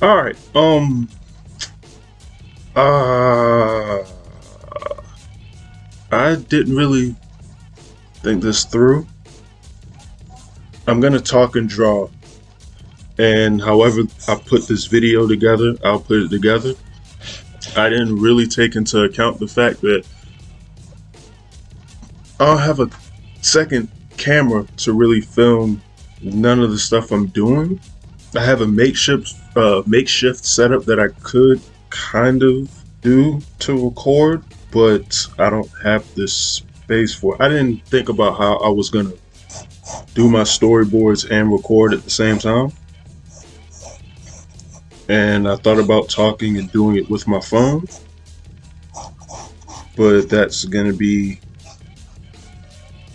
All right. Uh, I didn't really think this through. I'm gonna talk and draw, and however I put this video together, I'll put it together. I didn't really take into account the fact that I'll have a second camera to really film none of the stuff I'm doing. I have a makeshift setup that I could kind of do to record, but I don't have the space for it. I didn't think about how I was gonna do my storyboards and record at the same time. And I thought about talking and doing it with my phone, but that's gonna be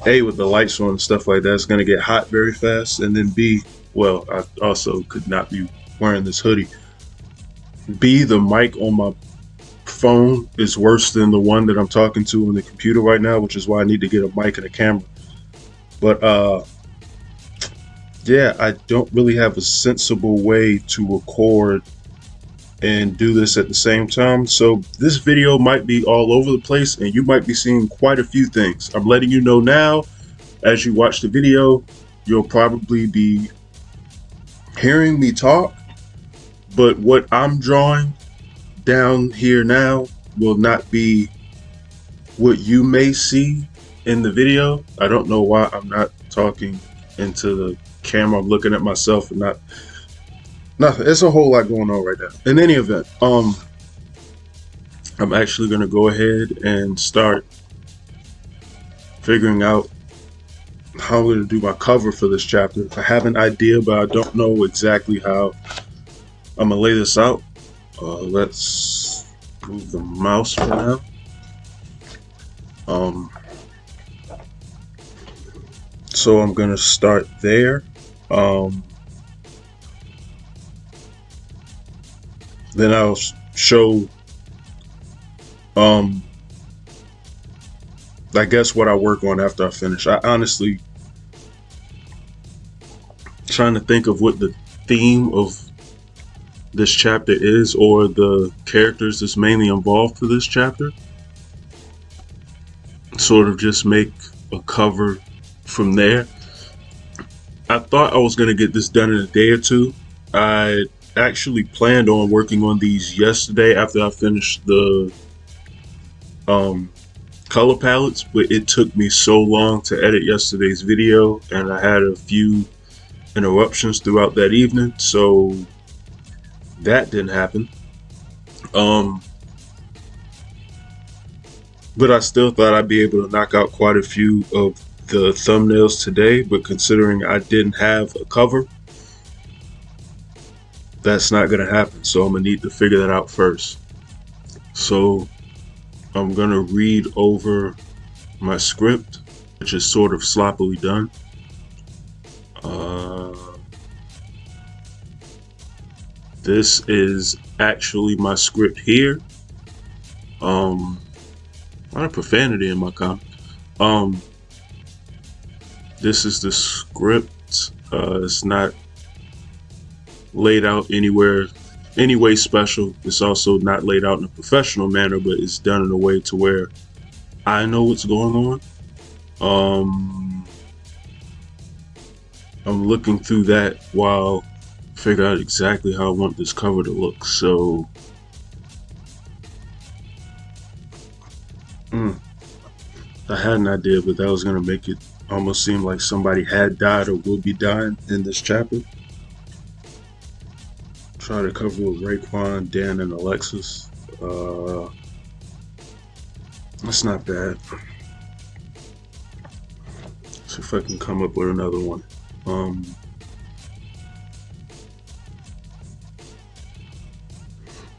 A, with the lights on and stuff like that, it's gonna get hot very fast, and then B, well, I also could not be wearing this hoodie. B, the mic on my phone is worse than the one that I'm talking to on the computer right now, which is why I need to get a mic and a camera. But yeah, I don't really have a sensible way to record and do this at the same time. So this video might be all over the place and you might be seeing quite a few things. I'm letting you know now, as you watch the video, you'll probably be hearing me talk, but what I'm drawing down here now will not be what you may see in the video. I don't know why I'm not talking into the camera. I'm looking at myself and nothing. It's a whole lot going on right now. In any event, I'm actually gonna go ahead and start figuring out how I'm gonna do my cover for this chapter. I have an idea, but I don't know exactly how I'm gonna lay this out. Let's move the mouse for now. So I'm gonna start there. Then I'll show I guess what I work on after I finish. I honestly trying to think of what the theme of this chapter is, or the characters that's mainly involved for this chapter. Sort of just make a cover from there. I thought I was gonna get this done in a day or two. I actually planned on working on these yesterday after I finished the color palettes, but it took me so long to edit yesterday's video and I had a few interruptions throughout that evening, so that didn't happen. But I still thought I'd be able to knock out quite a few of the thumbnails today, but considering I didn't have a cover, that's not gonna happen, so I'm gonna need to figure that out first. So I'm gonna read over my script, which is sort of sloppily done. This is actually my script here. A lot of profanity in my comment. This is the script. It's not laid out anywhere any way special. It's also not laid out in a professional manner, but it's done in a way to where I know what's going on. I'm looking through that while figure out exactly how I want this cover to look. So I had an idea, but that was gonna make it almost seem like somebody had died or will be dying in this chapter. Try to cover with Raekwon, Dan, and Alexis. That's not bad. See if I can come up with another one.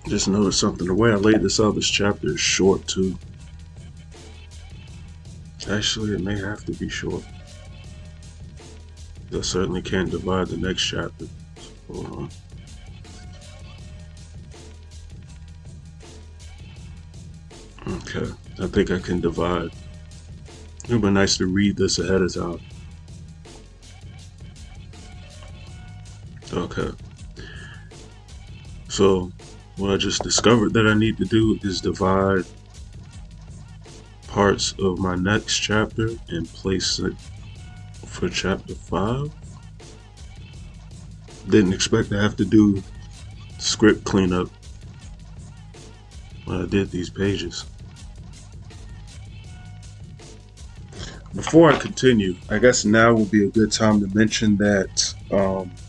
Just noticed something. The way I laid this out, this chapter is short too. Actually, it may have to be short. I certainly can't divide the next chapter. Hold on. Okay, I think I can divide. It would be nice to read this ahead of time. Okay. So what I just discovered that I need to do is divide parts of my next chapter and place it for chapter 5. Didn't expect to have to do script cleanup when I did these pages. Before I continue, I guess now would be a good time to mention that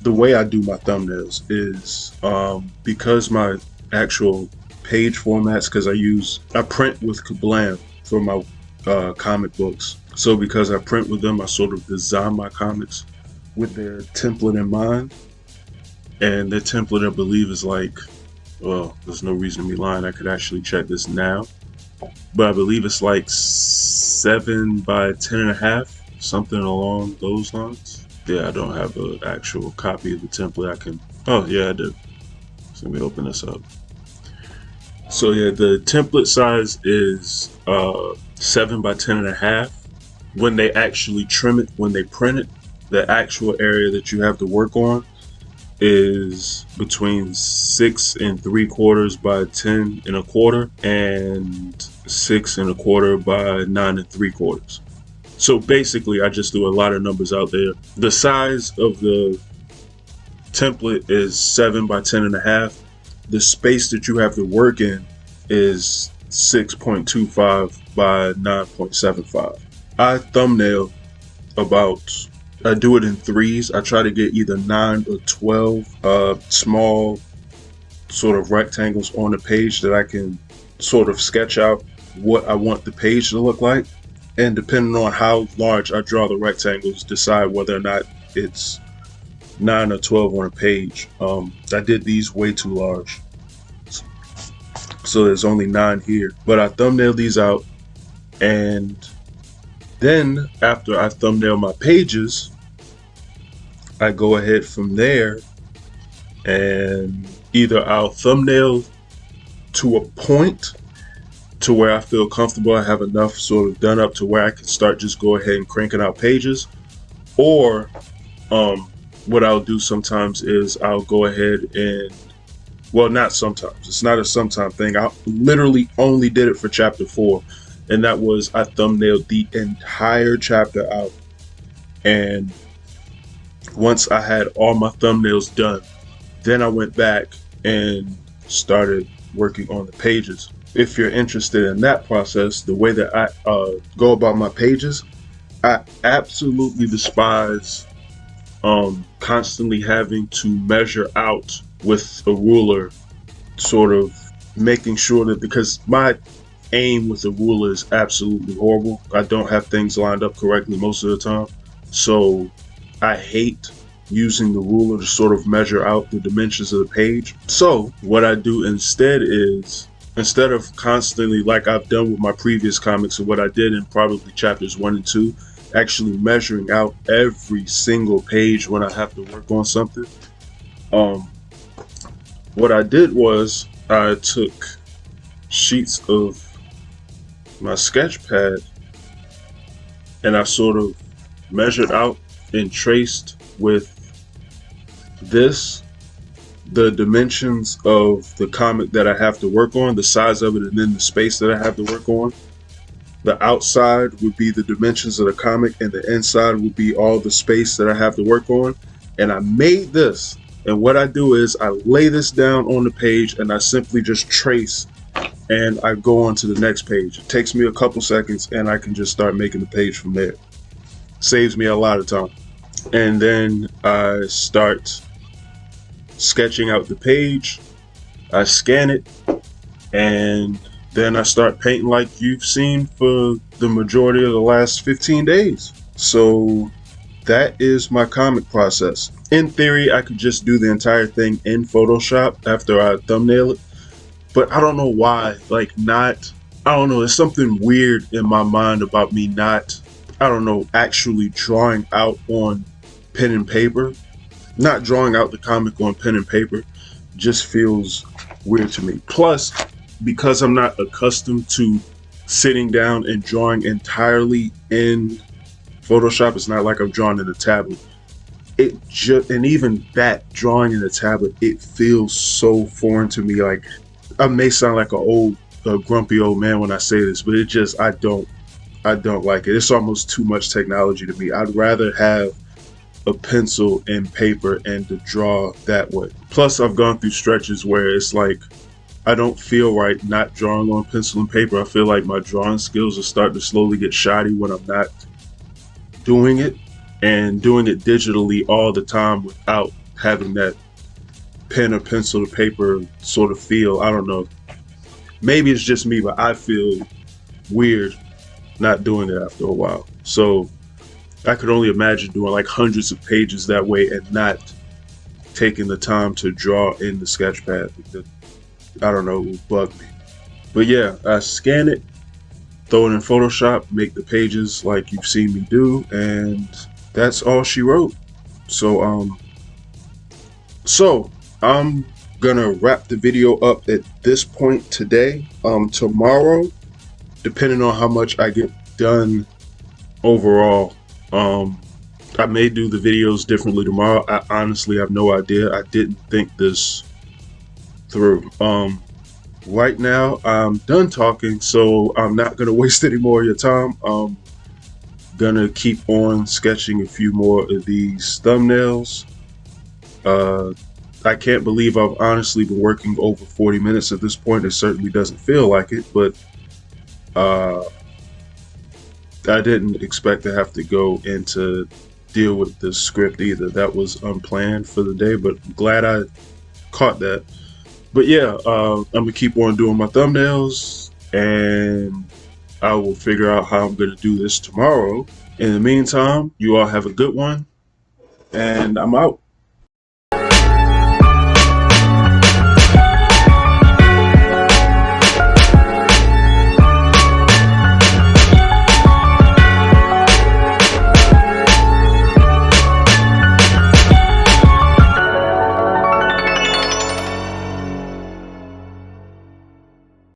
the way I do my thumbnails is because my actual page formats, because I print with Kablam for my comic books. So because I print with them, I sort of design my comics with their template in mind. And their template, I believe, is like, well, there's no reason to be lying. I could actually check this now. But I believe it's like 7 by 10.5, something along those lines. Yeah, I don't have an actual copy of the template. I can, oh yeah, I do. So let me open this up. So yeah, the template size is 7 by 10.5. When they actually trim it, when they print it, the actual area that you have to work on is between 6 3/4 by 10 1/4 and 6 1/4 by 9 3/4. So basically, I just threw a lot of numbers out there. The size of the template is 7 by 10.5. The space that you have to work in is 6.25 by 9.75. I thumbnail I do it in threes. I try to get either 9 or 12 small sort of rectangles on the page that I can sort of sketch out what I want the page to look like. And depending on how large I draw the rectangles, decide whether or not it's 9 or 12 on a page. I did these way too large, so there's only 9 here. But I thumbnail these out, and then after I thumbnail my pages, I go ahead from there and either I'll thumbnail to a point to where I feel comfortable, I have enough sort of done up to where I can start just go ahead and cranking out pages. Or what I'll do sometimes is I'll go ahead and, well, not sometimes, it's not a sometime thing. I literally only did it for chapter 4, and that was I thumbnailed the entire chapter out. And once I had all my thumbnails done, then I went back and started working on the pages. If you're interested in that process, the way that I go about my pages, I absolutely despise constantly having to measure out with a ruler, sort of making sure that, because my aim with a ruler is absolutely horrible. I don't have things lined up correctly most of the time. So I hate using the ruler to sort of measure out the dimensions of the page. So what I do instead is, instead of constantly, like I've done with my previous comics and what I did in probably chapters 1 and 2, actually measuring out every single page when I have to work on something, what I did was I took sheets of my sketch pad and I sort of measured out and traced with this the dimensions of the comic that I have to work on, the size of it, and then the space that I have to work on. The outside would be the dimensions of the comic, and the inside would be all the space that I have to work on. And I made this, and what I do is I lay this down on the page and I simply just trace, and I go on to the next page. It takes me a couple seconds and I can just start making the page from there. Saves me a lot of time. And then I start sketching out the page, I scan it, and then I start painting like you've seen for the majority of the last 15 days. So that is my comic process. In theory, I could just do the entire thing in Photoshop after I thumbnail it, but I don't know why, like I don't know, there's something weird in my mind about me not, I don't know, actually drawing out on pen and paper. Not drawing out the comic on pen and paper just feels weird to me. Plus, because I'm not accustomed to sitting down and drawing entirely in Photoshop, it's not like I'm drawing in a tablet. and even that drawing in the tablet, it feels so foreign to me. Like, I may sound like a grumpy old man when I say this, but it just, I don't like it. It's almost too much technology to me. I'd rather have a pencil and paper and to draw that way. Plus, I've gone through stretches where it's like I don't feel right not drawing on pencil and paper. I feel like my drawing skills are starting to slowly get shoddy when I'm not doing it, and doing it digitally all the time without having that pen or pencil to paper sort of feel. I don't know. Maybe it's just me, but I feel weird not doing it after a while. So I could only imagine doing like hundreds of pages that way and not taking the time to draw in the sketchpad. I don't know, it would bug me. But yeah, I scan it, throw it in Photoshop, make the pages like you've seen me do, and that's all she wrote. So I'm gonna wrap the video up at this point today. Tomorrow, depending on how much I get done overall, I may do the videos differently tomorrow. I honestly have no idea. I didn't think this through. Right now I'm done talking, so I'm not gonna waste any more of your time. I'm gonna keep on sketching a few more of these thumbnails. I can't believe I've honestly been working over 40 minutes at this point. It certainly doesn't feel like it, but I didn't expect to have to go into deal with this script either. That was unplanned for the day, but I'm glad I caught that. But yeah, I'm gonna keep on doing my thumbnails, and I will figure out how I'm gonna do this tomorrow. In the meantime, you all have a good one, and I'm out.